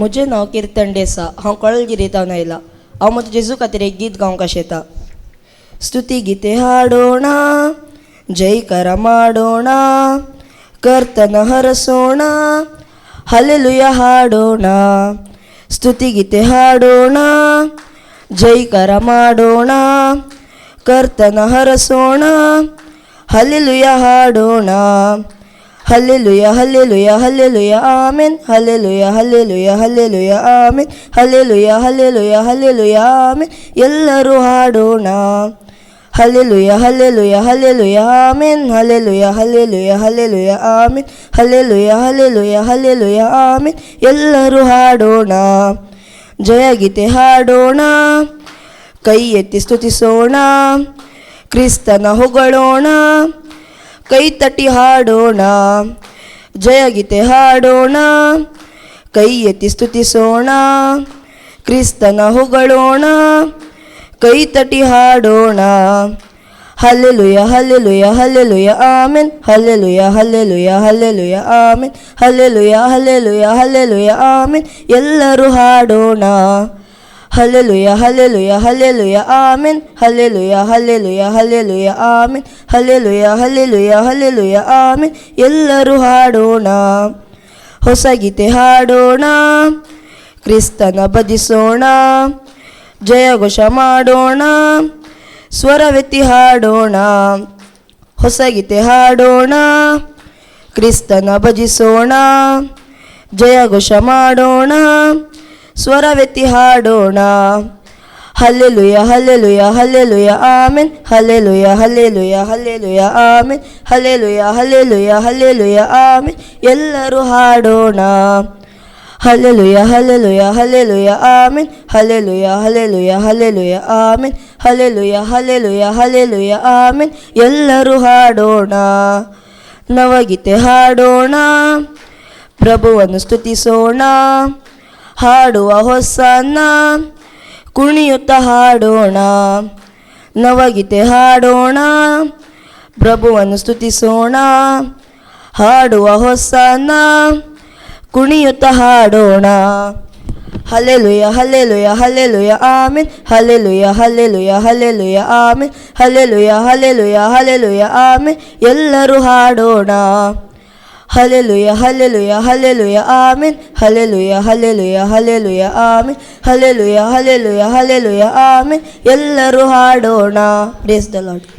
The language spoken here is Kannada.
मुझे नाव कीर्तन डेसा हांव कळगिरीता नयला हांव म्हजो जेजू खातीर एक गीत गावंक शेता. स्तुती गीते हाडोण जयकार ಮಾಡೋಣ ಕರ್ತನ ಹರಸೋಣ ಹಲ್ಲೆಲೂಯಾ ಹಾಡೋಣ. ಸ್ತುತಿ ಗೀತೆ ಹಾಡೋಣ ಜೈಕಾರ ಮಾಡೋಣ ಕರ್ತನ ಹರಸೋಣ ಹಲ್ಲೆಲೂಯಾ ಹಾಡೋಣ. Hallelujah hallelujah hallelujah amen hallelujah hallelujah hallelujah amen hallelujah hallelujah hallelujah amen. ಎಲ್ಲರೂ ಹಾಡೋಣ hallelujah hallelujah hallelujah amen hallelujah hallelujah hallelujah amen hallelujah hallelujah hallelujah amen. ಎಲ್ಲರೂ ಹಾಡೋಣ ಜಯಗೀತೆ ಹಾಡೋಣ ಕೈ ಎತ್ತಿ ಸ್ತುತಿಸೋಣ ಕ್ರಿಸ್ತನ ಹೊಗಳೋಣ ಕೈ ತಟ್ಟಿ ಹಾಡೋಣ. ಜಯಗೀತೆ ಹಾಡೋಣ ಕೈ ಎತ್ತಿ ಸ್ತುತಿಸೋಣ ಕ್ರಿಸ್ತನ ಹೊಗಳೋಣ ಕೈ ತಟ್ಟಿ ಹಾಡೋಣ. Hallelujah hallelujah hallelujah amen hallelujah hallelujah hallelujah amen hallelujah hallelujah hallelujah amen. ಎಲ್ಲರೂ ಹಾಡೋಣ hallelujah hallelujah hallelujah amen hallelujah hallelujah hallelujah amen hallelujah hallelujah hallelujah amen. ಎಲ್ಲರೂ ಹಾಡೋಣ ಹೊಸ ಗೀತೆ ಹಾಡೋಣ ಕ್ರಿಸ್ತನ ಭಜಿಸೋಣ ಜಯಘೋಷ ಮಾಡೋಣ ಸ್ವರವೆತ್ತಿ ಹಾಡೋಣ. ಹೊಸ ಗೀತೆ ಹಾಡೋಣ ಕ್ರಿಸ್ತನ ಭಜಿಸೋಣ ಜಯಘೋಷ ಮಾಡೋಣ ಸ್ವರವೆತ್ತಿ ಹಾಡೋಣ. Hallelujah hallelujah hallelujah amen hallelujah hallelujah hallelujah amen hallelujah hallelujah hallelujah amen. ಎಲ್ಲರೂ ಹಾಡೋಣ hallelujah hallelujah hallelujah amen hallelujah hallelujah hallelujah amen hallelujah hallelujah hallelujah amen. ಎಲ್ಲರೂ ಹಾಡೋಣ ನವಗೀತೆ ಹಾಡೋಣ ಪ್ರಭುವನ್ನು ಸ್ತುತಿಸೋಣ ಹಾಡುವ ಹೊಸನ್ನ ಕುಣಿಯುತ್ತ ಹಾಡೋಣ. ನವಗೀತೆ ಹಾಡೋಣ ಪ್ರಭುವನ್ನು ಸ್ತುತಿಸೋಣ ಹಾಡುವ ಹೊಸನ್ನ ಕುಣಿಯುತ್ತ ಹಾಡೋಣ. Hallelujah hallelujah hallelujah amen hallelujah hallelujah hallelujah amen hallelujah hallelujah hallelujah amen. ಎಲ್ಲರೂ ಹಾಡೋಣ hallelujah hallelujah hallelujah amen hallelujah hallelujah hallelujah amen hallelujah hallelujah hallelujah amen. ಎಲ್ಲರೂ ಹಾಡೋಣ. Praise the lord.